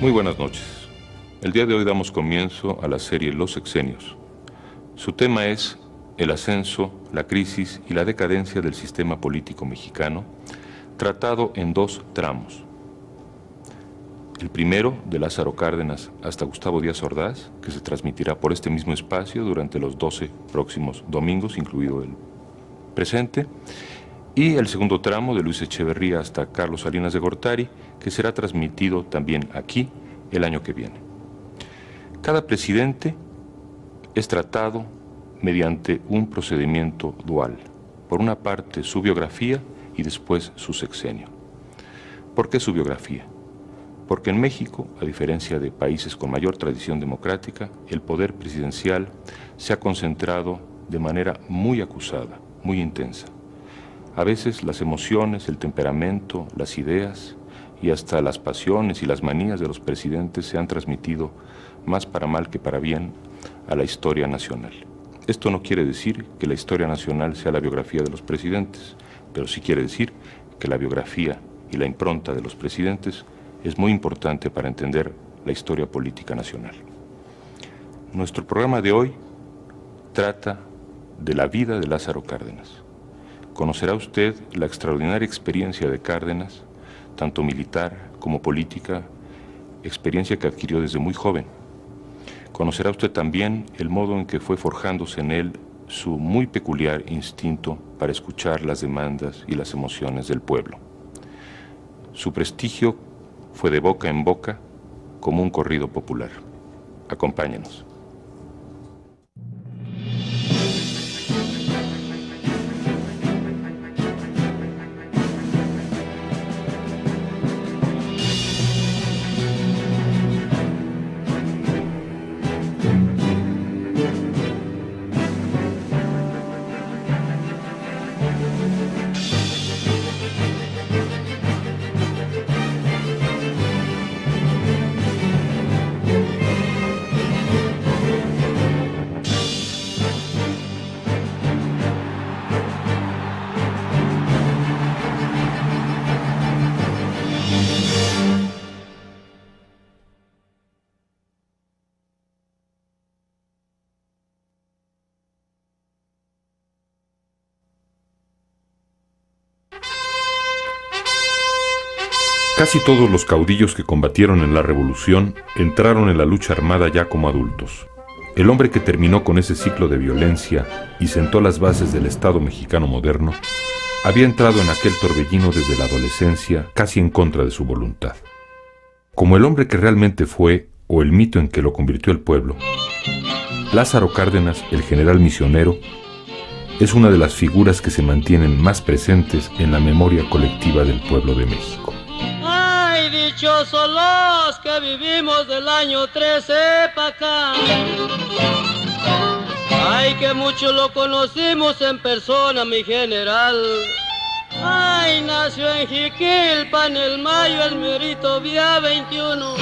Muy buenas noches. El día de hoy damos comienzo a la serie Los Sexenios. Su tema es el ascenso, la crisis y la decadencia del sistema político mexicano, tratado en 2 tramos. El primero, de Lázaro Cárdenas hasta Gustavo Díaz Ordaz, que se transmitirá por este mismo espacio durante los 12 próximos domingos, incluido el presente. Y el segundo tramo, de Luis Echeverría hasta Carlos Salinas de Gortari, que será transmitido también aquí el año que viene. Cada presidente es tratado mediante un procedimiento dual. Por una parte, su biografía y después su sexenio. ¿Por qué su biografía? Porque en México, a diferencia de países con mayor tradición democrática, el poder presidencial se ha concentrado de manera muy acusada, muy intensa. A veces las emociones, el temperamento, las ideas y hasta las pasiones y las manías de los presidentes se han transmitido más para mal que para bien a la historia nacional. Esto no quiere decir que la historia nacional sea la biografía de los presidentes, pero sí quiere decir que la biografía y la impronta de los presidentes es muy importante para entender la historia política nacional. Nuestro programa de hoy trata de la vida de Lázaro Cárdenas. Conocerá usted la extraordinaria experiencia de Cárdenas, tanto militar como política, experiencia que adquirió desde muy joven. Conocerá usted también el modo en que fue forjándose en él su muy peculiar instinto para escuchar las demandas y las emociones del pueblo. Su prestigio fue de boca en boca como un corrido popular. Acompáñenos. Casi todos los caudillos que combatieron en la Revolución entraron en la lucha armada ya como adultos. El hombre que terminó con ese ciclo de violencia y sentó las bases del Estado mexicano moderno, había entrado en aquel torbellino desde la adolescencia, casi en contra de su voluntad. Como el hombre que realmente fue, o el mito en que lo convirtió el pueblo, Lázaro Cárdenas, el general misionero, es una de las figuras que se mantienen más presentes en la memoria colectiva del pueblo de México. Dichosos los que vivimos del año 13 pa' acá. Ay, que mucho lo conocimos en persona, mi general. Ay, nació en Jiquilpan el mayo, el merito día 21.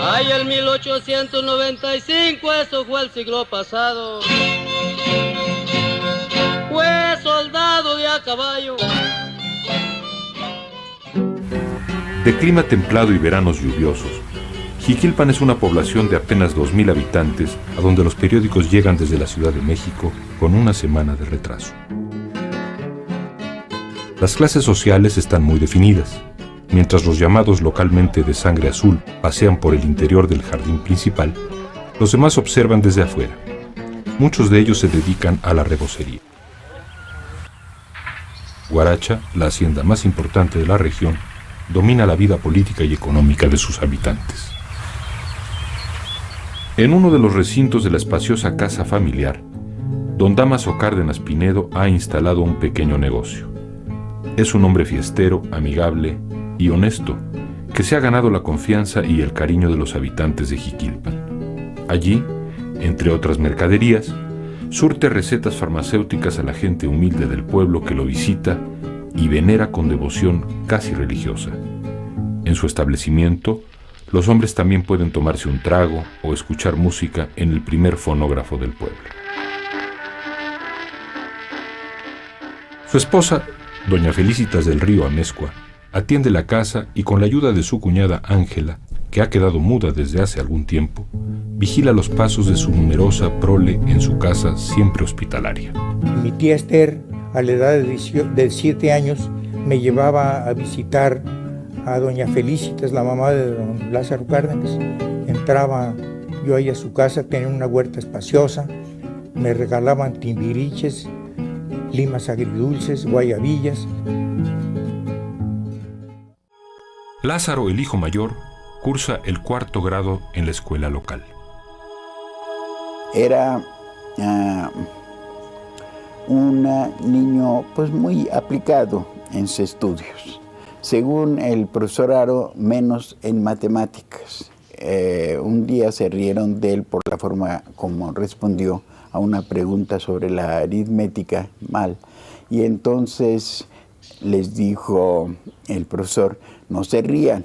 Ay, el 1895, eso fue el siglo pasado. Fue soldado de a caballo. De clima templado y veranos lluviosos, Jiquilpan es una población de apenas 2,000 habitantes, a donde los periódicos llegan desde la Ciudad de México con una semana de retraso. Las clases sociales están muy definidas. Mientras los llamados localmente de sangre azul pasean por el interior del jardín principal, los demás observan desde afuera. Muchos de ellos se dedican a la rebocería. Guaracha, la hacienda más importante de la región, domina la vida política y económica de sus habitantes. En uno de los recintos de la espaciosa casa familiar, don Dámaso Cárdenas Pinedo ha instalado un pequeño negocio. Es un hombre fiestero, amigable y honesto, que se ha ganado la confianza y el cariño de los habitantes de Jiquilpan. Allí, entre otras mercaderías, surte recetas farmacéuticas a la gente humilde del pueblo que lo visita y venera con devoción casi religiosa. En su establecimiento, los hombres también pueden tomarse un trago o escuchar música en el primer fonógrafo del pueblo. Su esposa, doña Felicitas del Río Amezcua, atiende la casa y con la ayuda de su cuñada Ángela, que ha quedado muda desde hace algún tiempo, vigila los pasos de su numerosa prole en su casa siempre hospitalaria. Mi tía Esther, a la edad de 7 años, me llevaba a visitar a doña Felicitas, la mamá de don Lázaro Cárdenas. Entraba yo ahí a su casa, tenía una huerta espaciosa, me regalaban timbiriches, limas agridulces, guayabillas. Lázaro, el hijo mayor, cursa el 4º grado en la escuela local. Era un niño pues muy aplicado en sus estudios. Según el profesor Aro, menos en matemáticas. Un día se rieron de él por la forma como respondió a una pregunta sobre la aritmética mal. Y entonces les dijo el profesor, no se rían,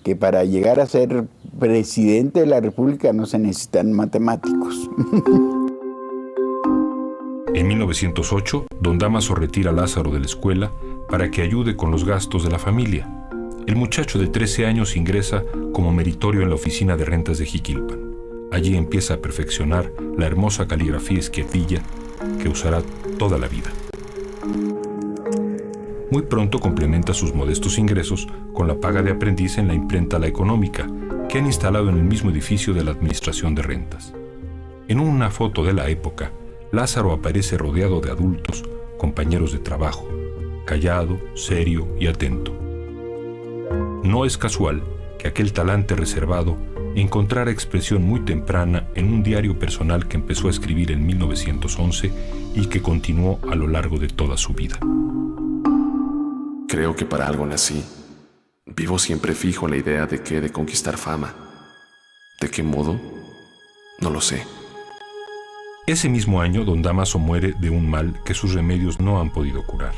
que para llegar a ser presidente de la República no se necesitan matemáticos. En 1908, don Dámaso retira a Lázaro de la escuela para que ayude con los gastos de la familia. El muchacho de 13 años ingresa como meritorio en la oficina de rentas de Jiquilpan. Allí empieza a perfeccionar la hermosa caligrafía esquiapilla que usará toda la vida. Muy pronto complementa sus modestos ingresos con la paga de aprendiz en la imprenta La Económica, que han instalado en el mismo edificio de la Administración de Rentas. En una foto de la época, Lázaro aparece rodeado de adultos, compañeros de trabajo, callado, serio y atento. No es casual que aquel talante reservado encontrara expresión muy temprana en un diario personal que empezó a escribir en 1911 y que continuó a lo largo de toda su vida. Creo que para algo nací. Vivo siempre fijo en la idea de que he de conquistar fama. ¿De qué modo? No lo sé. Ese mismo año, don Dámaso muere de un mal que sus remedios no han podido curar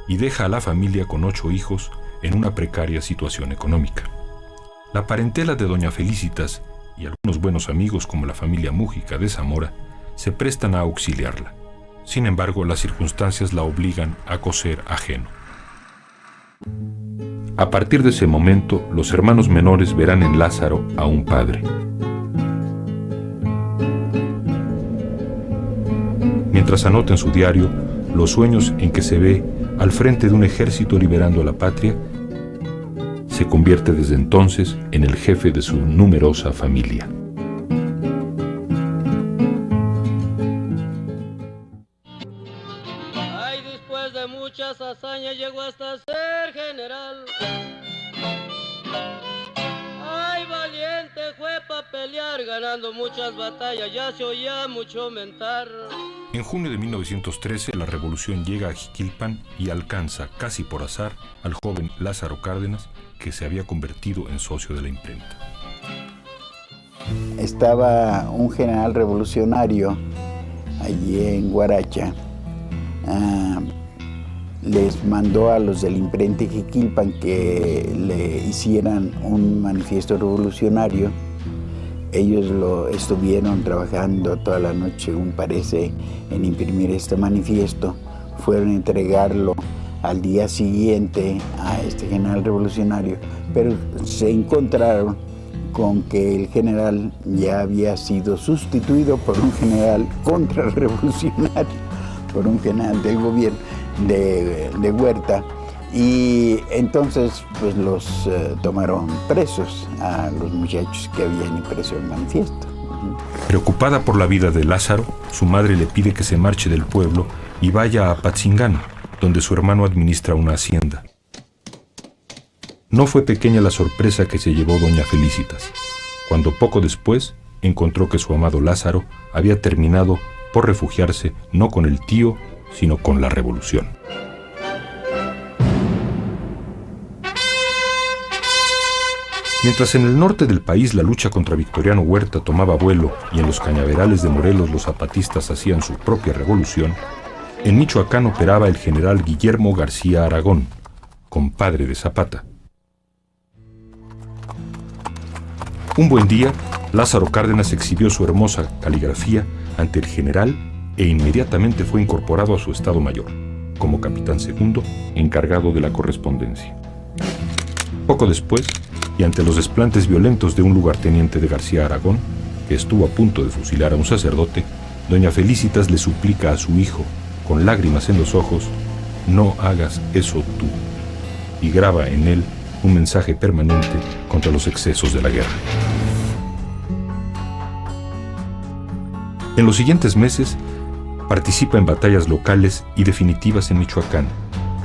y deja a la familia con 8 hijos en una precaria situación económica. La parentela de doña Felicitas y algunos buenos amigos como la familia Mújica de Zamora se prestan a auxiliarla. Sin embargo, las circunstancias la obligan a coser ajeno. A partir de ese momento, los hermanos menores verán en Lázaro a un padre. Mientras anota en su diario los sueños en que se ve al frente de un ejército liberando a la patria, se convierte desde entonces en el jefe de su numerosa familia. Ay, después de muchas hazañas llegó hasta ser general. Ay, valiente fue para pelear, ganando muchas batallas, ya se oía mucho mentar. En junio de 1913, la revolución llega a Jiquilpan y alcanza, casi por azar, al joven Lázaro Cárdenas, que se había convertido en socio de la imprenta. Estaba un general revolucionario allí en Guaracha. Les mandó a los de la imprenta de Jiquilpan que le hicieran un manifiesto revolucionario. Ellos lo estuvieron trabajando toda la noche, según parece, en imprimir este manifiesto. Fueron a entregarlo al día siguiente a este general revolucionario, pero se encontraron con que el general ya había sido sustituido por un general contrarrevolucionario, por un general del gobierno de Huerta, y entonces pues los tomaron presos a los muchachos que habían impreso el manifiesto. Preocupada por la vida de Lázaro, su madre le pide que se marche del pueblo y vaya a Apatzingán, donde su hermano administra una hacienda. No fue pequeña la sorpresa que se llevó doña Felicitas, cuando poco después encontró que su amado Lázaro había terminado por refugiarse no con el tío, sino con la revolución. Mientras en el norte del país la lucha contra Victoriano Huerta tomaba vuelo y en los cañaverales de Morelos los zapatistas hacían su propia revolución, en Michoacán operaba el general Guillermo García Aragón, compadre de Zapata. Un buen día, Lázaro Cárdenas exhibió su hermosa caligrafía ante el general e inmediatamente fue incorporado a su Estado Mayor, como capitán segundo encargado de la correspondencia. Poco después, y ante los desplantes violentos de un lugarteniente de García Aragón, que estuvo a punto de fusilar a un sacerdote, doña Felicitas le suplica a su hijo, con lágrimas en los ojos, no hagas eso tú, y graba en él un mensaje permanente contra los excesos de la guerra. En los siguientes meses, participa en batallas locales y definitivas en Michoacán.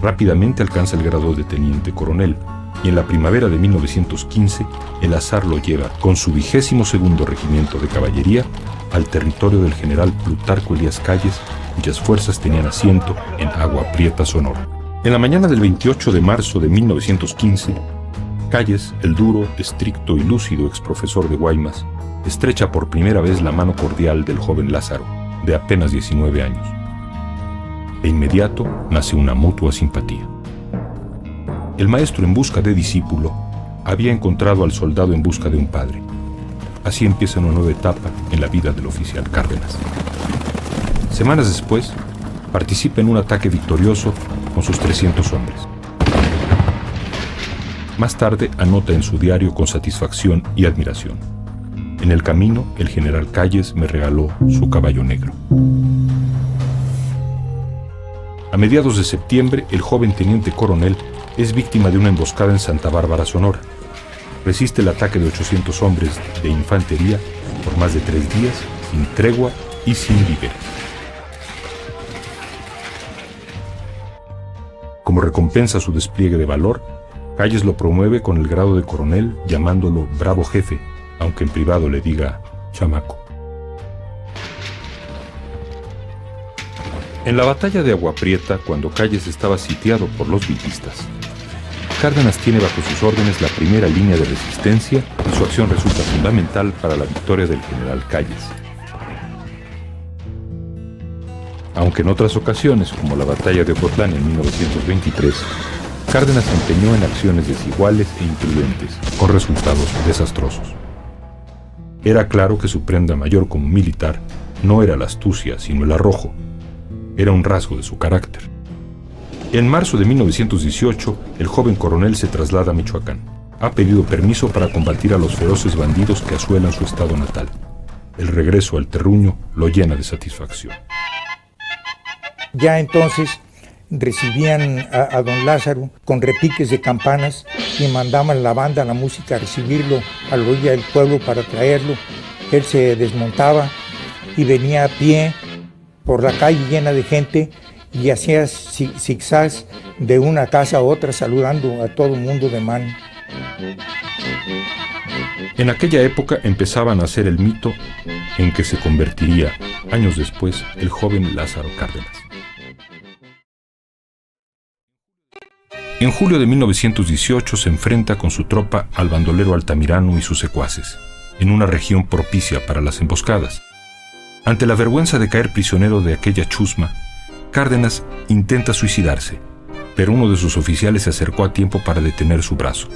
Rápidamente alcanza el grado de teniente coronel, y en la primavera de 1915, el azar lo lleva, con su 22º Regimiento de Caballería, al territorio del general Plutarco Elías Calles, cuyas fuerzas tenían asiento en Agua Prieta, Sonora. En la mañana del 28 de marzo de 1915, Calles, el duro, estricto y lúcido exprofesor de Guaymas, estrecha por primera vez la mano cordial del joven Lázaro, de apenas 19 años. De inmediato nace una mutua simpatía. El maestro en busca de discípulo había encontrado al soldado en busca de un padre. Así empieza una nueva etapa en la vida del oficial Cárdenas. Semanas después, participa en un ataque victorioso con sus 300 hombres. Más tarde anota en su diario con satisfacción y admiración: en el camino, el general Calles me regaló su caballo negro. A mediados de septiembre, el joven teniente coronel es víctima de una emboscada en Santa Bárbara, Sonora. Resiste el ataque de 800 hombres de infantería por más de 3 días, sin tregua y sin víveres. Como recompensa a su despliegue de valor, Calles lo promueve con el grado de coronel, llamándolo bravo jefe, aunque en privado le diga chamaco. En la batalla de Agua Prieta, cuando Calles estaba sitiado por los villistas, Cárdenas tiene bajo sus órdenes la primera línea de resistencia y su acción resulta fundamental para la victoria del general Calles. Aunque en otras ocasiones, como la batalla de Ocotlán en 1923, Cárdenas se empeñó en acciones desiguales e imprudentes, con resultados desastrosos. Era claro que su prenda mayor como militar no era la astucia, sino el arrojo. Era un rasgo de su carácter. En marzo de 1918, el joven coronel se traslada a Michoacán. Ha pedido permiso para combatir a los feroces bandidos que asuelan su estado natal. El regreso al terruño lo llena de satisfacción. Ya entonces recibían a don Lázaro con repiques de campanas y mandaban la banda, la música, a recibirlo a la orilla del pueblo para traerlo. Él se desmontaba y venía a pie por la calle llena de gente y hacía zigzags de una casa a otra saludando a todo el mundo de mano. En aquella época empezaba a nacer el mito en que se convertiría, años después, el joven Lázaro Cárdenas. En julio de 1918 se enfrenta con su tropa al bandolero Altamirano y sus secuaces, en una región propicia para las emboscadas. Ante la vergüenza de caer prisionero de aquella chusma, Cárdenas intenta suicidarse, pero uno de sus oficiales se acercó a tiempo para detener su brazo.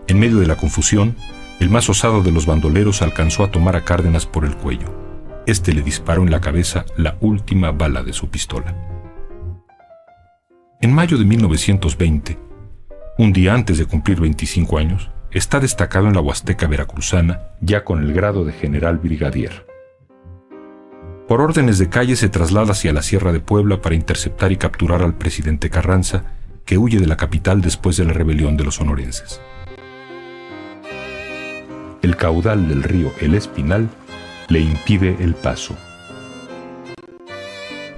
En medio de la confusión, el más osado de los bandoleros alcanzó a tomar a Cárdenas por el cuello. Este le disparó en la cabeza la última bala de su pistola. En mayo de 1920, un día antes de cumplir 25 años, está destacado en la Huasteca veracruzana, ya con el grado de general brigadier. Por órdenes de Calles se traslada hacia la Sierra de Puebla para interceptar y capturar al presidente Carranza, que huye de la capital después de la rebelión de los sonorenses. El caudal del río El Espinal le impide el paso.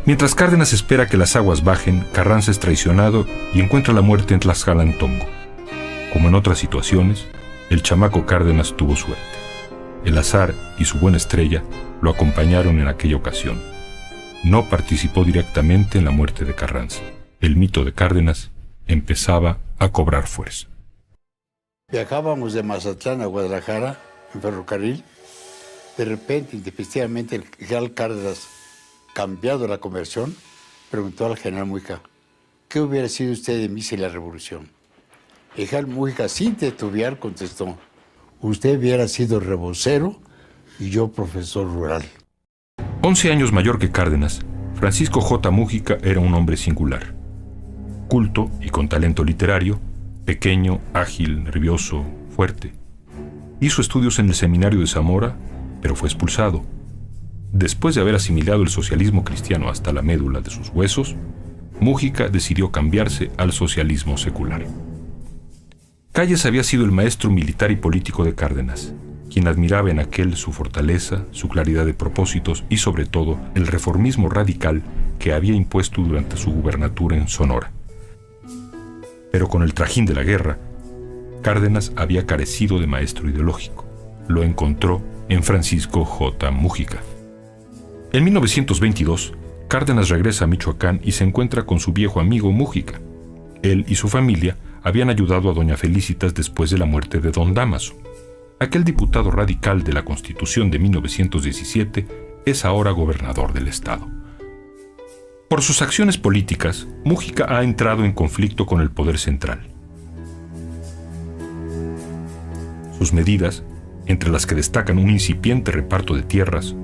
Mientras Cárdenas espera que las aguas bajen, Carranza es traicionado y encuentra la muerte en Tlaxcalantongo. Como en otras situaciones, el chamaco Cárdenas tuvo suerte. El azar y su buena estrella lo acompañaron en aquella ocasión. No participó directamente en la muerte de Carranza. El mito de Cárdenas empezaba a cobrar fuerza. Viajábamos de Mazatlán a Guadalajara en ferrocarril. De repente, intempestivamente, el general Cárdenas, cambiado la conversión, preguntó al general Mujica: ¿qué hubiera sido usted de mí sin la revolución? El general Mujica, sin titubear, contestó: usted hubiera sido rebocero y yo profesor rural. 11 años mayor que Cárdenas, Francisco J. Mújica era un hombre singular. culto y con talento literario, pequeño, ágil, nervioso, fuerte. Hizo estudios en el seminario de Zamora, pero fue expulsado. Después de haber asimilado el socialismo cristiano hasta la médula de sus huesos, Múgica decidió cambiarse al socialismo secular. Calles había sido el maestro militar y político de Cárdenas, quien admiraba en aquel su fortaleza, su claridad de propósitos y sobre todo el reformismo radical que había impuesto durante su gubernatura en Sonora. Pero con el trajín de la guerra, Cárdenas había carecido de maestro ideológico. Lo encontró en Francisco J. Múgica. En 1922, Cárdenas regresa a Michoacán y se encuentra con su viejo amigo Múgica. Él y su familia habían ayudado a doña Felicitas después de la muerte de don Dámaso. Aquel diputado radical de la Constitución de 1917 es ahora gobernador del estado. Por sus acciones políticas, Múgica ha entrado en conflicto con el poder central. Sus medidas, entre las que destacan un incipiente reparto de tierras,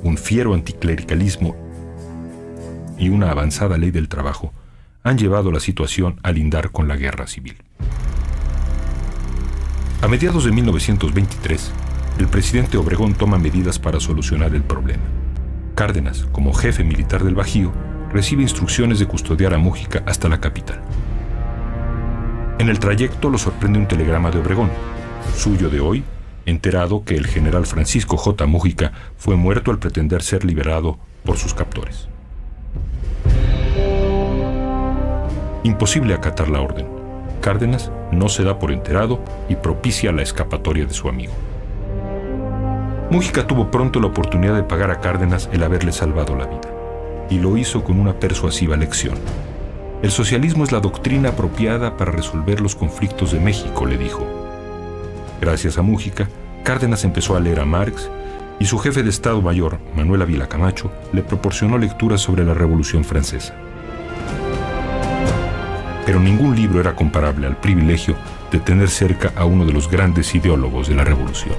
un fiero anticlericalismo y una avanzada ley del trabajo, han llevado la situación a lindar con la guerra civil. A mediados de 1923, el presidente Obregón toma medidas para solucionar el problema. Cárdenas, como jefe militar del Bajío, recibe instrucciones de custodiar a Múgica hasta la capital. En el trayecto lo sorprende un telegrama de Obregón, suyo de hoy, enterado que el general Francisco J. Múgica fue muerto al pretender ser liberado por sus captores. Imposible acatar la orden. Cárdenas no se da por enterado y propicia la escapatoria de su amigo. Múgica tuvo pronto la oportunidad de pagar a Cárdenas el haberle salvado la vida, y lo hizo con una persuasiva lección. El socialismo es la doctrina apropiada para resolver los conflictos de México, le dijo. Gracias a Múgica, Cárdenas empezó a leer a Marx y su jefe de Estado Mayor, Manuel Ávila Camacho, le proporcionó lecturas sobre la Revolución Francesa. Pero ningún libro era comparable al privilegio de tener cerca a uno de los grandes ideólogos de la Revolución.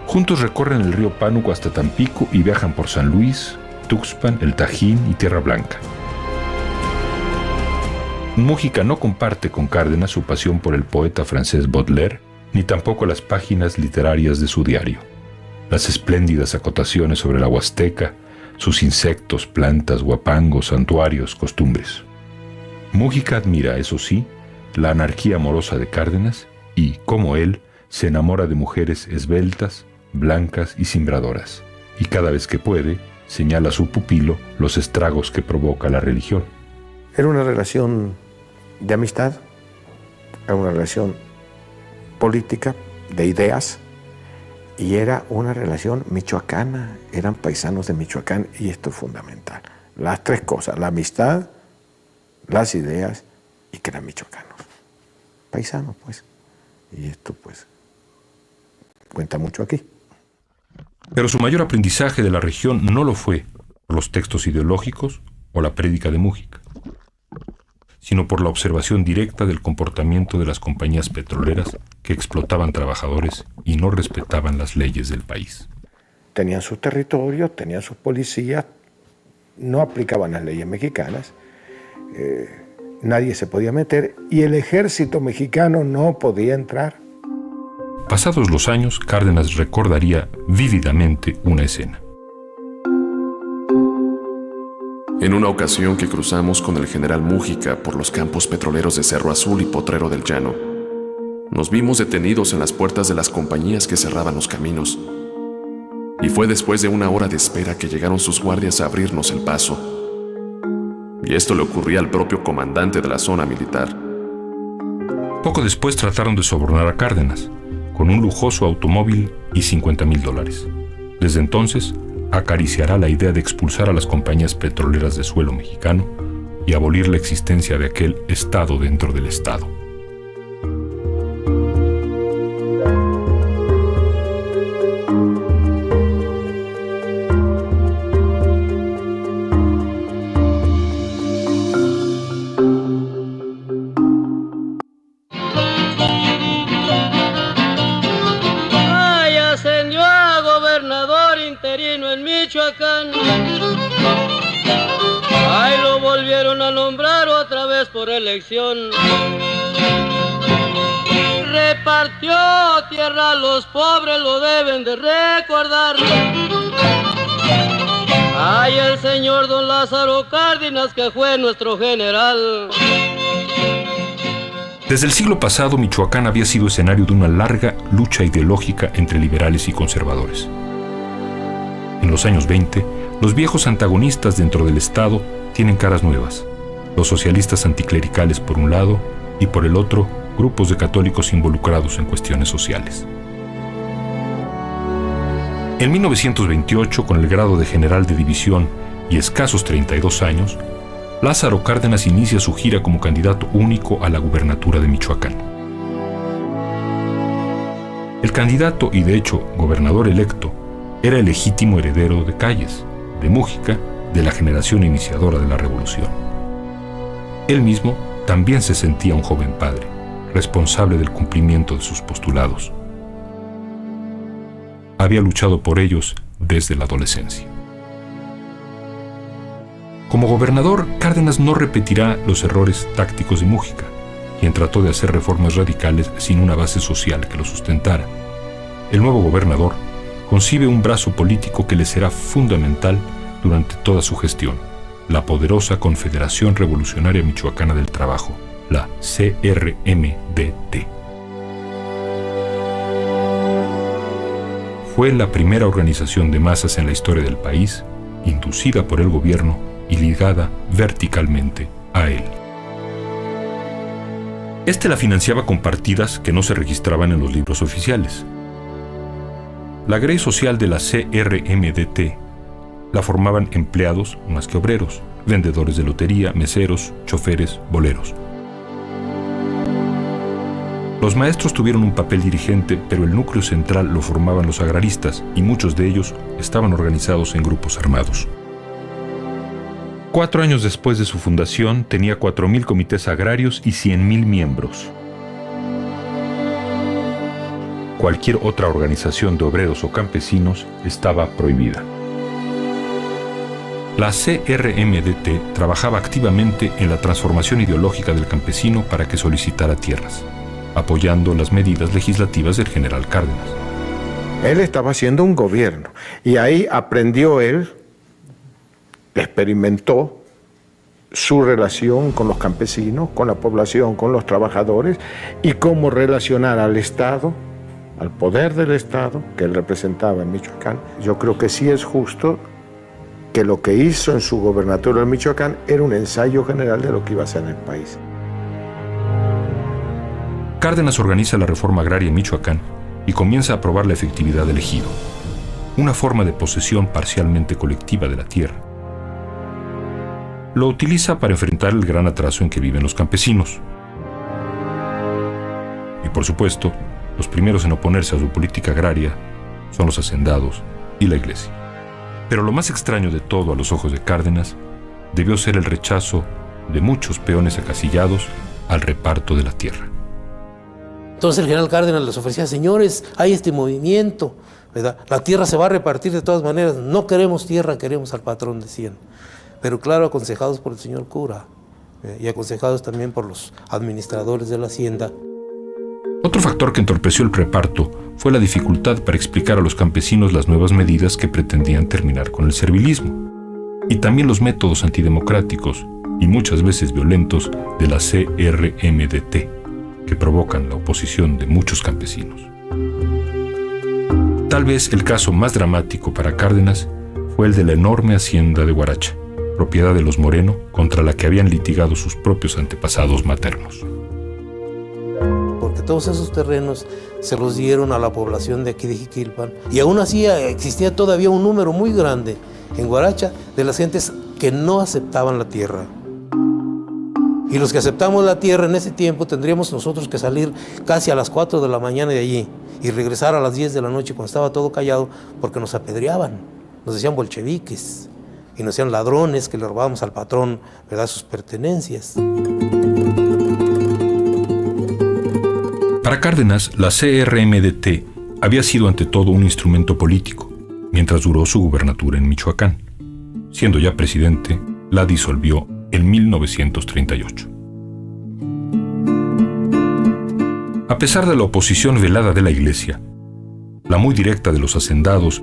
Juntos recorren el río Pánuco hasta Tampico y viajan por San Luis, Tuxpan, El Tajín y Tierra Blanca. Múgica no comparte con Cárdenas su pasión por el poeta francés Baudelaire, ni tampoco las páginas literarias de su diario. Las espléndidas acotaciones sobre la Huasteca, sus insectos, plantas, guapangos, santuarios, costumbres. Múgica admira, eso sí, la anarquía amorosa de Cárdenas y, como él, se enamora de mujeres esbeltas, blancas y simbradoras, y cada vez que puede, señala a su pupilo los estragos que provoca la religión. Era una relación de amistad, era una relación política, de ideas, y era una relación michoacana, eran paisanos de Michoacán, y esto es fundamental. Las tres cosas, la amistad, las ideas y que eran michoacanos. Paisanos, pues. Y esto, pues, cuenta mucho aquí. Pero su mayor aprendizaje de la región no lo fue por los textos ideológicos o la prédica de Múgica, sino por la observación directa del comportamiento de las compañías petroleras que explotaban trabajadores y no respetaban las leyes del país. Tenían sus territorios, tenían sus policías, no aplicaban las leyes mexicanas, nadie se podía meter y el ejército mexicano no podía entrar. Pasados los años, Cárdenas recordaría vívidamente una escena. En una ocasión que cruzamos con el general Múgica por los campos petroleros de Cerro Azul y Potrero del Llano, nos vimos detenidos en las puertas de las compañías que cerraban los caminos. Y fue después de una hora de espera que llegaron sus guardias a abrirnos el paso. Y esto le ocurría al propio comandante de la zona militar. Poco después trataron de sobornar a Cárdenas, con un lujoso automóvil y $50,000. Desde entonces, acariciará la idea de expulsar a las compañías petroleras de suelo mexicano y abolir la existencia de aquel Estado dentro del Estado. Interino en Michoacán. elección. Repartió tierra a los pobres, lo deben de recordar. Ay, el señor don Lázaro Cárdenas, que fue nuestro general. Desde el siglo pasado, Michoacán había sido escenario de una larga lucha ideológica entre liberales y conservadores. En los años 20, los viejos antagonistas dentro del Estado tienen caras nuevas. Los socialistas anticlericales por un lado y por el otro, grupos de católicos involucrados en cuestiones sociales. En 1928, con el grado de general de división y escasos 32 años, Lázaro Cárdenas inicia su gira como candidato único a la gubernatura de Michoacán. El candidato y de hecho gobernador electo era el legítimo heredero de Calles, de Múgica, de la generación iniciadora de la revolución. Él mismo también se sentía un joven padre, responsable del cumplimiento de sus postulados. Había luchado por ellos desde la adolescencia. Como gobernador, Cárdenas no repetirá los errores tácticos de Múgica, quien trató de hacer reformas radicales sin una base social que lo sustentara. El nuevo gobernador concibe un brazo político que le será fundamental durante toda su gestión, la poderosa Confederación Revolucionaria Michoacana del Trabajo, la CRMDT. Fue la primera organización de masas en la historia del país, inducida por el gobierno y ligada verticalmente a él. Este la financiaba con partidas que no se registraban en los libros oficiales. La grey social de la CRMDT la formaban empleados más que obreros, vendedores de lotería, meseros, choferes, boleros. Los maestros tuvieron un papel dirigente, pero el núcleo central lo formaban los agraristas y muchos de ellos estaban organizados en grupos armados. 4 años después de su fundación, tenía 4,000 comités agrarios y 100,000 miembros. Cualquier otra organización de obreros o campesinos estaba prohibida. La CRMDT trabajaba activamente en la transformación ideológica del campesino para que solicitara tierras, apoyando las medidas legislativas del general Cárdenas. Él estaba haciendo un gobierno y ahí aprendió él, experimentó su relación con los campesinos, con la población, con los trabajadores y cómo relacionar al Estado, al poder del Estado que él representaba en Michoacán. Yo creo que sí es justo que lo que hizo en su gobernatura en Michoacán era un ensayo general de lo que iba a ser en el país. Cárdenas organiza la reforma agraria en Michoacán y comienza a aprobar la efectividad del ejido, una forma de posesión parcialmente colectiva de la tierra. Lo utiliza para enfrentar el gran atraso en que viven los campesinos. Y por supuesto, los primeros en oponerse a su política agraria son los hacendados y la iglesia. Pero lo más extraño de todo a los ojos de Cárdenas debió ser el rechazo de muchos peones acasillados al reparto de la tierra. Entonces el general Cárdenas les ofrecía: señores, hay este movimiento, ¿verdad? La tierra se va a repartir de todas maneras, no queremos tierra, queremos al patrón, decían. Pero claro, aconsejados por el señor cura y aconsejados también por los administradores de la hacienda. Otro factor que entorpeció el reparto fue la dificultad para explicar a los campesinos las nuevas medidas que pretendían terminar con el servilismo, y también los métodos antidemocráticos y muchas veces violentos de la CRMDT, que provocan la oposición de muchos campesinos. Tal vez el caso más dramático para Cárdenas fue el de la enorme hacienda de Guaracha, propiedad de los Moreno, contra la que habían litigado sus propios antepasados maternos. Porque todos esos terrenos se los dieron a la población de aquí de Jiquilpan, y aún así existía todavía un número muy grande en Guaracha de las gentes que no aceptaban la tierra. Y los que aceptamos la tierra en ese tiempo tendríamos nosotros que salir casi a las 4 de la mañana de allí y regresar a las 10 de la noche cuando estaba todo callado, porque nos apedreaban, nos decían bolcheviques y nos decían ladrones, que le robábamos al patrón, ¿verdad?, sus pertenencias. Para Cárdenas, la CRMDT había sido ante todo un instrumento político, mientras duró su gubernatura en Michoacán. Siendo ya presidente, la disolvió en 1938. A pesar de la oposición velada de la Iglesia, la muy directa de los hacendados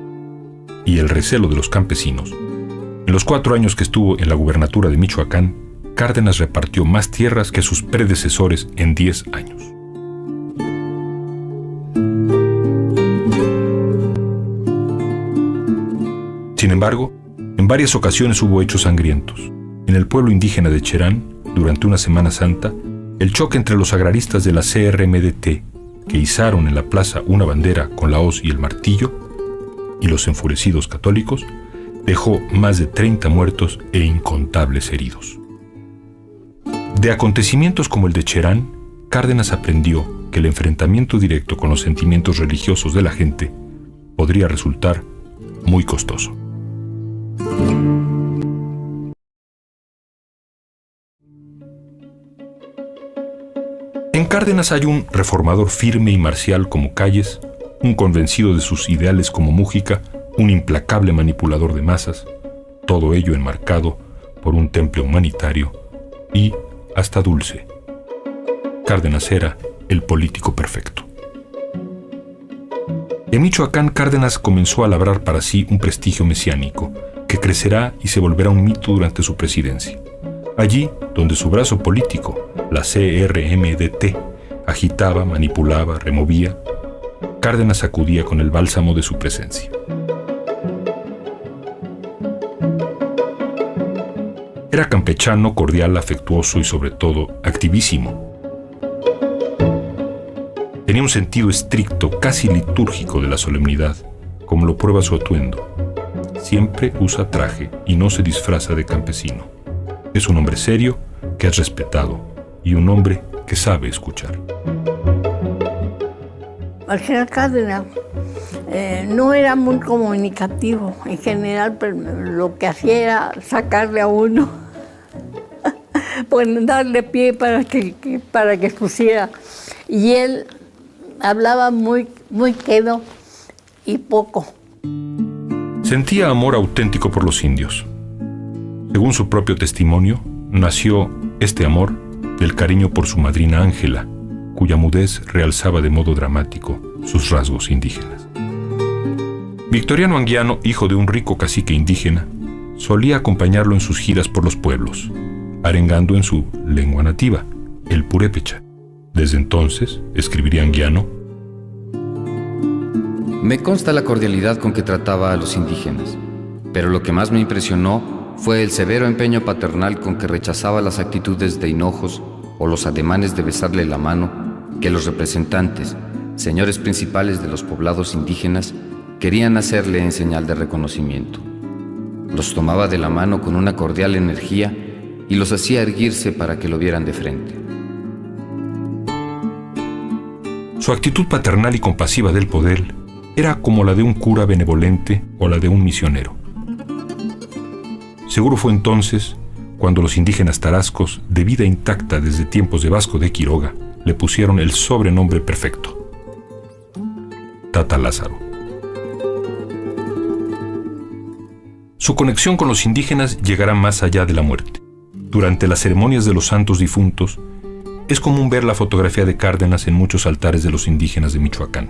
y el recelo de los campesinos, en los 4 años que estuvo en la gubernatura de Michoacán, Cárdenas repartió más tierras que sus predecesores en 10 años. Sin embargo, en varias ocasiones hubo hechos sangrientos. En el pueblo indígena de Cherán, durante una Semana Santa, el choque entre los agraristas de la CRMDT, que izaron en la plaza una bandera con la hoz y el martillo, y los enfurecidos católicos, dejó más de 30 muertos e incontables heridos. De acontecimientos como el de Cherán, Cárdenas aprendió que el enfrentamiento directo con los sentimientos religiosos de la gente podría resultar muy costoso. En Cárdenas hay un reformador firme y marcial como Calles, un convencido de sus ideales como Múgica, un implacable manipulador de masas, todo ello enmarcado por un temple humanitario y hasta dulce. Cárdenas era el político perfecto. En Michoacán, Cárdenas comenzó a labrar para sí un prestigio mesiánico que crecerá y se volverá un mito durante su presidencia. Allí, donde su brazo político, la CRMDT, agitaba, manipulaba, removía, Cárdenas acudía con el bálsamo de su presencia. Era campechano, cordial, afectuoso y sobre todo activísimo. Tenía un sentido estricto, casi litúrgico de la solemnidad, como lo prueba su atuendo. Siempre usa traje y no se disfraza de campesino. Es un hombre serio que es respetado y un hombre que sabe escuchar. El general Cárdenas no era muy comunicativo. En general, pero lo que hacía era sacarle a uno, pues darle pie para que pusiera. Y él hablaba muy quedo y poco. Sentía amor auténtico por los indios. Según su propio testimonio, nació este amor del cariño por su madrina Ángela, cuya mudez realzaba de modo dramático sus rasgos indígenas. Victoriano Anguiano, hijo de un rico cacique indígena, solía acompañarlo en sus giras por los pueblos, arengando en su lengua nativa, el purépecha. Desde entonces, escribiría Anguiano: me consta la cordialidad con que trataba a los indígenas, pero lo que más me impresionó fue el severo empeño paternal con que rechazaba las actitudes de hinojos o los ademanes de besarle la mano que los representantes, señores principales de los poblados indígenas, querían hacerle en señal de reconocimiento. Los tomaba de la mano con una cordial energía y los hacía erguirse para que lo vieran de frente. Su actitud paternal y compasiva del poder era como la de un cura benevolente o la de un misionero. Seguro fue entonces cuando los indígenas tarascos, de vida intacta desde tiempos de Vasco de Quiroga, le pusieron el sobrenombre perfecto: Tata Lázaro. Su conexión con los indígenas llegará más allá de la muerte. Durante las ceremonias de los santos difuntos, es común ver la fotografía de Cárdenas en muchos altares de los indígenas de Michoacán.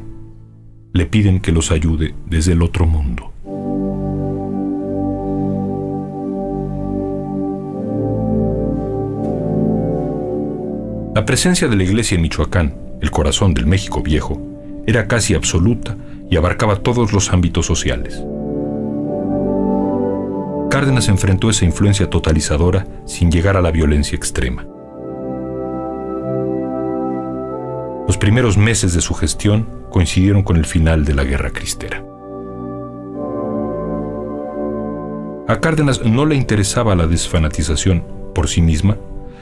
Le piden que los ayude desde el otro mundo. La presencia de la iglesia en Michoacán, el corazón del México viejo, era casi absoluta y abarcaba todos los ámbitos sociales. Cárdenas enfrentó esa influencia totalizadora sin llegar a la violencia extrema. Los primeros meses de su gestión coincidieron con el final de la Guerra Cristera. A Cárdenas no le interesaba la desfanatización por sí misma,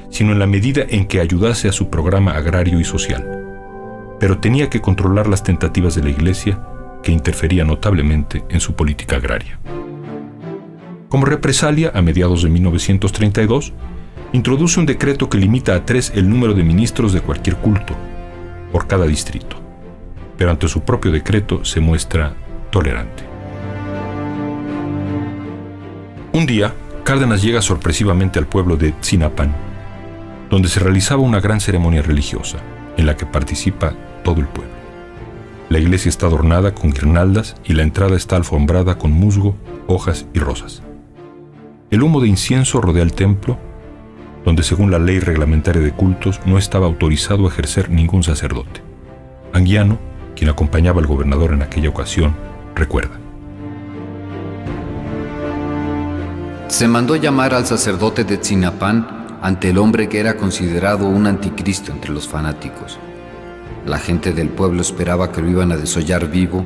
sino en la medida en que ayudase a su programa agrario y social. Pero tenía que controlar las tentativas de la Iglesia, que interfería notablemente en su política agraria. Como represalia, a mediados de 1932, introduce un decreto que limita a 3 el número de ministros de cualquier culto, por cada distrito, pero ante su propio decreto se muestra tolerante. Un día, Cárdenas llega sorpresivamente al pueblo de Tzinapán, donde se realizaba una gran ceremonia religiosa. en la que participa todo el pueblo. La iglesia está adornada con guirnaldas y la entrada está alfombrada con musgo, hojas y rosas. El humo de incienso rodea el templo, donde según la ley reglamentaria de cultos no estaba autorizado a ejercer ningún sacerdote. Anguiano, quien acompañaba al gobernador en aquella ocasión, recuerda. Se mandó llamar al sacerdote de Tzinapán ante el hombre que era considerado un anticristo entre los fanáticos. La gente del pueblo esperaba que lo iban a desollar vivo,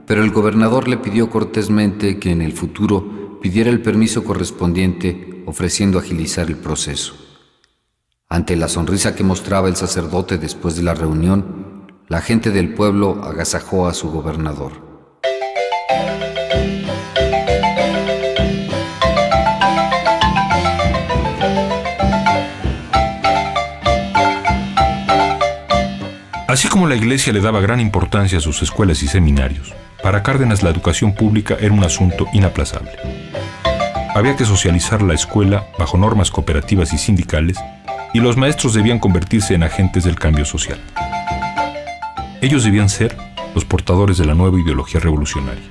pero el gobernador le pidió cortésmente que en el futuro pidiera el permiso correspondiente, ofreciendo agilizar el proceso. Ante la sonrisa que mostraba el sacerdote después de la reunión, la gente del pueblo agasajó a su gobernador. Así como la iglesia le daba gran importancia a sus escuelas y seminarios, para Cárdenas la educación pública era un asunto inaplazable. Había que socializar la escuela bajo normas cooperativas y sindicales, y los maestros debían convertirse en agentes del cambio social. Ellos debían ser los portadores de la nueva ideología revolucionaria.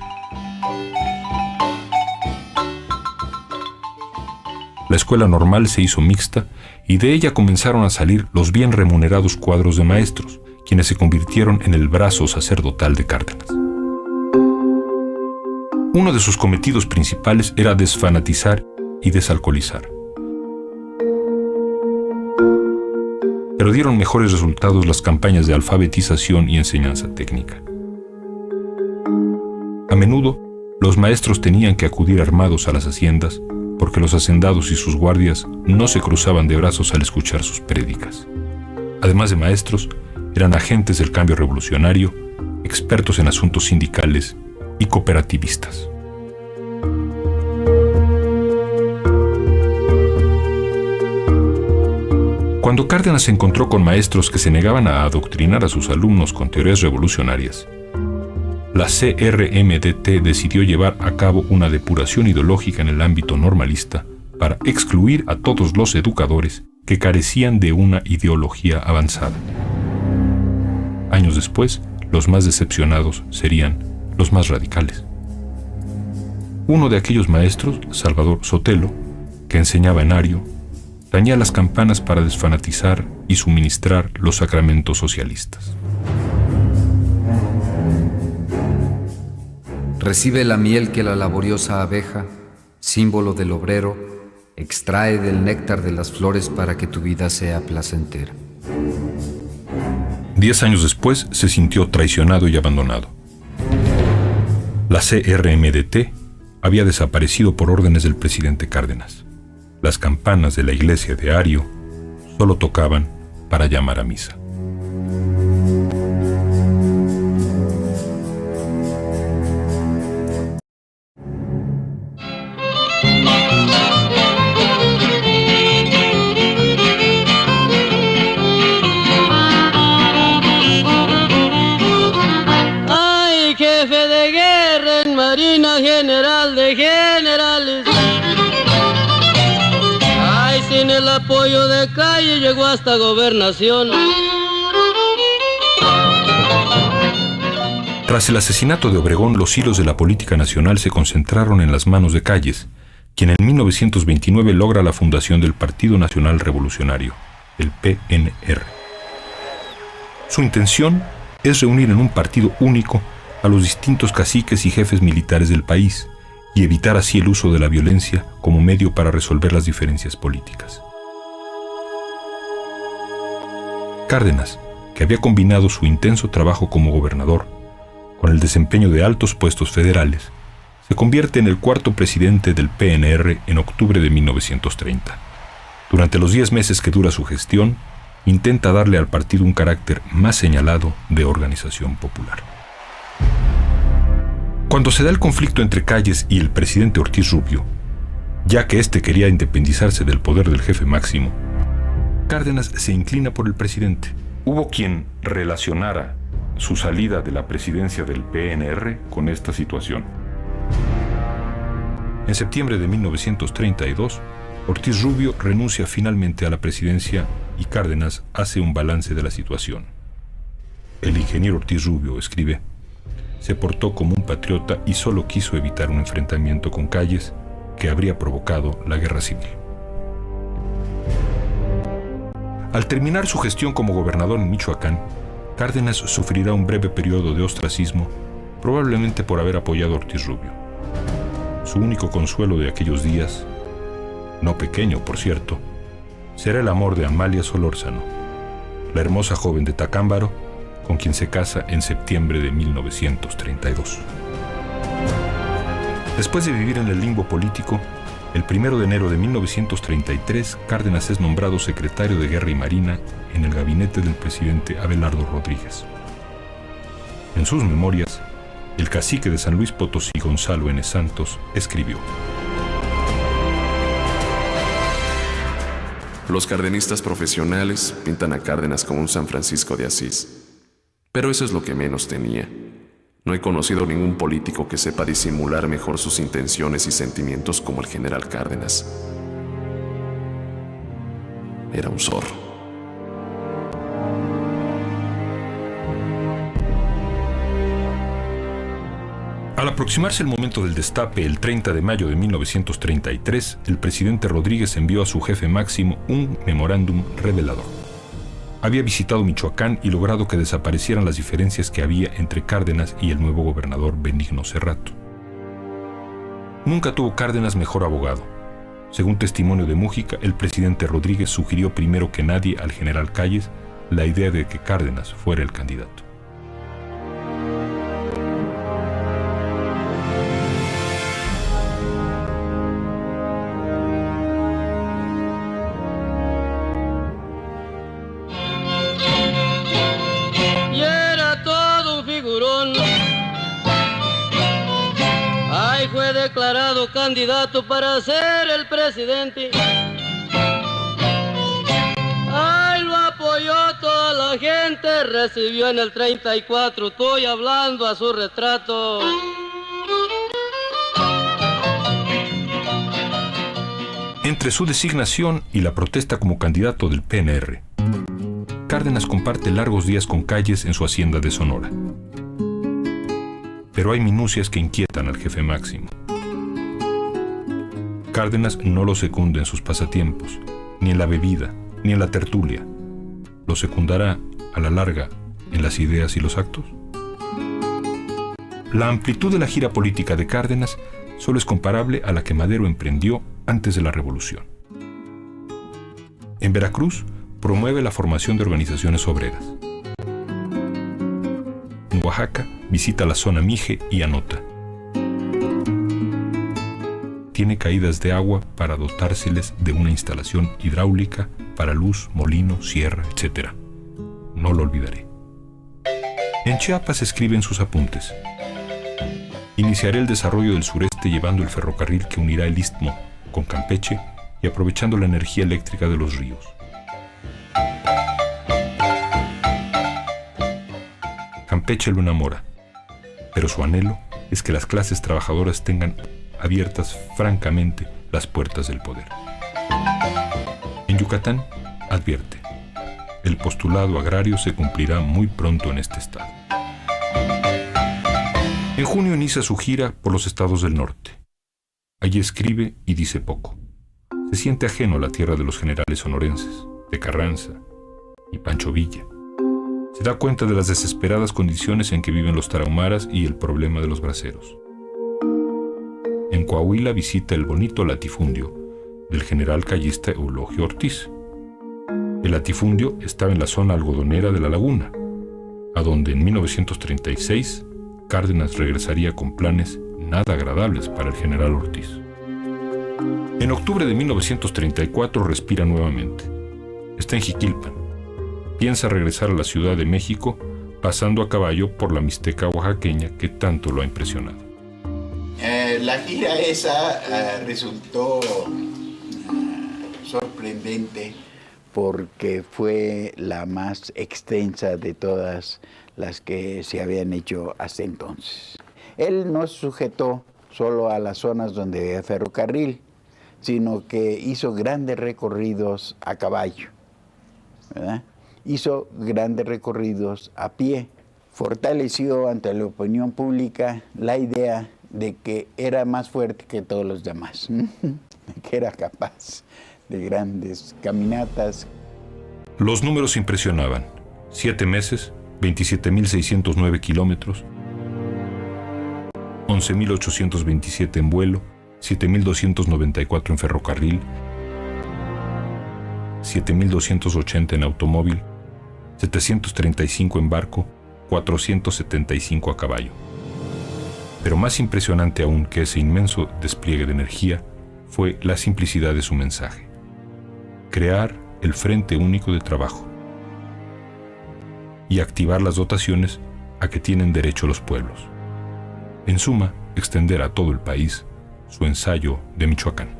La escuela normal se hizo mixta y de ella comenzaron a salir los bien remunerados cuadros de maestros, quienes se convirtieron en el brazo sacerdotal de Cárdenas. Uno de sus cometidos principales era desfanatizar y desalcoholizar. Pero dieron mejores resultados las campañas de alfabetización y enseñanza técnica. A menudo, los maestros tenían que acudir armados a las haciendas porque los hacendados y sus guardias no se cruzaban de brazos al escuchar sus prédicas. Además de maestros, eran agentes del cambio revolucionario, expertos en asuntos sindicales y cooperativistas. Cuando Cárdenas se encontró con maestros que se negaban a adoctrinar a sus alumnos con teorías revolucionarias, la CRMDT decidió llevar a cabo una depuración ideológica en el ámbito normalista para excluir a todos los educadores que carecían de una ideología avanzada. Años después, los más decepcionados serían los más radicales. Uno de aquellos maestros, Salvador Sotelo, que enseñaba en ario, tañía las campanas para desfanatizar y suministrar los sacramentos socialistas. Recibe la miel que la laboriosa abeja, símbolo del obrero, extrae del néctar de las flores para que tu vida sea placentera. 10 años después se sintió traicionado y abandonado. La CRMDT había desaparecido por órdenes del presidente Cárdenas. Las campanas de la iglesia de Ario solo tocaban para llamar a misa. General de generales. Ay, sin el apoyo de calle llegó hasta gobernación. Tras el asesinato de Obregón, los hilos de la política nacional se concentraron en las manos de Calles, quien en 1929 logra la fundación del Partido Nacional Revolucionario, el PNR. Su intención es reunir en un partido único a los distintos caciques y jefes militares del país y evitar así el uso de la violencia como medio para resolver las diferencias políticas. Cárdenas, que había combinado su intenso trabajo como gobernador con el desempeño de altos puestos federales, se convierte en el cuarto presidente del PNR en octubre de 1930. Durante los 10 meses que dura su gestión, intenta darle al partido un carácter más señalado de organización popular. Cuando se da el conflicto entre Calles y el presidente Ortiz Rubio, ya que éste quería independizarse del poder del jefe máximo, Cárdenas se inclina por el presidente. Hubo quien relacionara su salida de la presidencia del PNR con esta situación. En septiembre de 1932, Ortiz Rubio renuncia finalmente a la presidencia y Cárdenas hace un balance de la situación. El ingeniero Ortiz Rubio, escribe, se portó como un patriota y solo quiso evitar un enfrentamiento con Calles que habría provocado la guerra civil. Al terminar su gestión como gobernador en Michoacán, Cárdenas sufrirá un breve periodo de ostracismo, probablemente por haber apoyado a Ortiz Rubio. Su único consuelo de aquellos días, no pequeño por cierto, será el amor de Amalia Solórzano, la hermosa joven de Tacámbaro, con quien se casa en septiembre de 1932. Después de vivir en el limbo político, el 1 de enero de 1933, Cárdenas es nombrado secretario de Guerra y Marina en el gabinete del presidente Abelardo Rodríguez. En sus memorias, el cacique de San Luis Potosí, Gonzalo N. Santos, escribió: Los cardenistas profesionales pintan a Cárdenas como un San Francisco de Asís. Pero eso es lo que menos tenía. No he conocido ningún político que sepa disimular mejor sus intenciones y sentimientos como el general Cárdenas. Era un zorro. Al aproximarse el momento del destape, el 30 de mayo de 1933, el presidente Rodríguez envió a su jefe máximo un memorándum revelador. Había visitado Michoacán y logrado que desaparecieran las diferencias que había entre Cárdenas y el nuevo gobernador Benigno Cerrato. Nunca tuvo Cárdenas mejor abogado. Según testimonio de Mújica, el presidente Rodríguez sugirió primero que nadie al general Calles la idea de que Cárdenas fuera el candidato. Fue declarado candidato para ser el presidente. Ay, lo apoyó toda la gente, recibió en el 34, estoy hablando a su retrato. Entre su designación y la protesta como candidato del PNR, Cárdenas comparte largos días con Calles en su hacienda de Sonora. Pero hay minucias que inquietan al jefe máximo. Cárdenas no lo secunda en sus pasatiempos, ni en la bebida, ni en la tertulia. ¿Lo secundará, a la larga, en las ideas y los actos? La amplitud de la gira política de Cárdenas solo es comparable a la que Madero emprendió antes de la Revolución. En Veracruz, promueve la formación de organizaciones obreras. En Oaxaca, visita la zona Mije y anota. Tiene caídas de agua para dotárseles de una instalación hidráulica para luz, molino, sierra, etc. No lo olvidaré. En Chiapas escribe en sus apuntes: iniciaré el desarrollo del sureste llevando el ferrocarril que unirá el istmo con Campeche y aprovechando la energía eléctrica de los ríos. Campeche lo enamora, pero su anhelo es que las clases trabajadoras tengan abiertas francamente las puertas del poder. En Yucatán, advierte, el postulado agrario se cumplirá muy pronto en este estado. En junio inicia su gira por los estados del norte. Allí escribe y dice poco. Se siente ajeno a la tierra de los generales sonorenses, de Carranza y Pancho Villa. Se da cuenta de las desesperadas condiciones en que viven los tarahumaras y el problema de los braceros. En Coahuila visita el bonito latifundio del general callista Eulogio Ortiz. El latifundio estaba en la zona algodonera de la laguna, a donde en 1936 Cárdenas regresaría con planes nada agradables para el general Ortiz. En octubre de 1934 respira nuevamente. Está en Jiquilpan. Piensa regresar a la Ciudad de México, pasando a caballo por la Mixteca oaxaqueña que tanto lo ha impresionado. La gira esa resultó sorprendente porque fue la más extensa de todas las que se habían hecho hasta entonces. Él no se sujetó solo a las zonas donde había ferrocarril, sino que hizo grandes recorridos a caballo, ¿verdad? hizo grandes recorridos a pie. Fortaleció ante la opinión pública la idea de que era más fuerte que todos los demás, que era capaz de grandes caminatas. Los números impresionaban. 7 meses, 27.609 kilómetros, 11.827 en vuelo, 7.294 en ferrocarril, 7.280 en automóvil, 735 en barco, 475 a caballo. Pero más impresionante aún que ese inmenso despliegue de energía fue la simplicidad de su mensaje: crear el Frente Único de Trabajo y activar las dotaciones a que tienen derecho los pueblos. En suma, extender a todo el país su ensayo de Michoacán.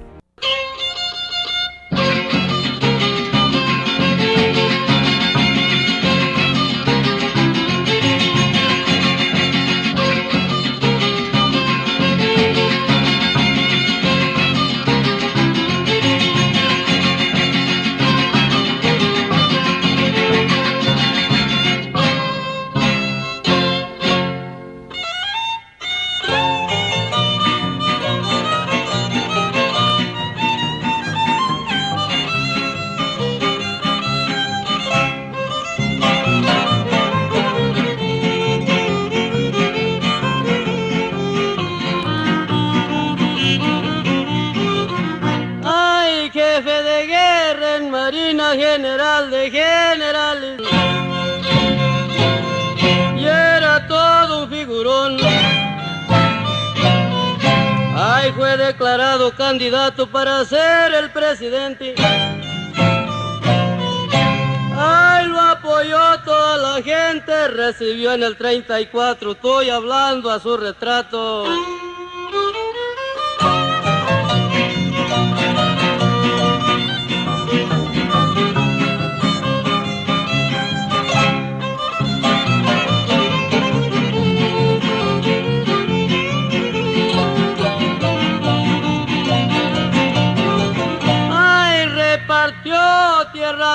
General de generales, y era todo un figurón. Ay, fue declarado candidato para ser el presidente. Ay, lo apoyó toda la gente, recibió en el 34, estoy hablando a su retrato.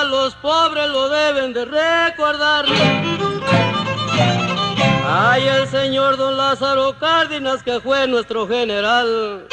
Los pobres lo deben de recordar. Ay, el señor don Lázaro Cárdenas, que fue nuestro general.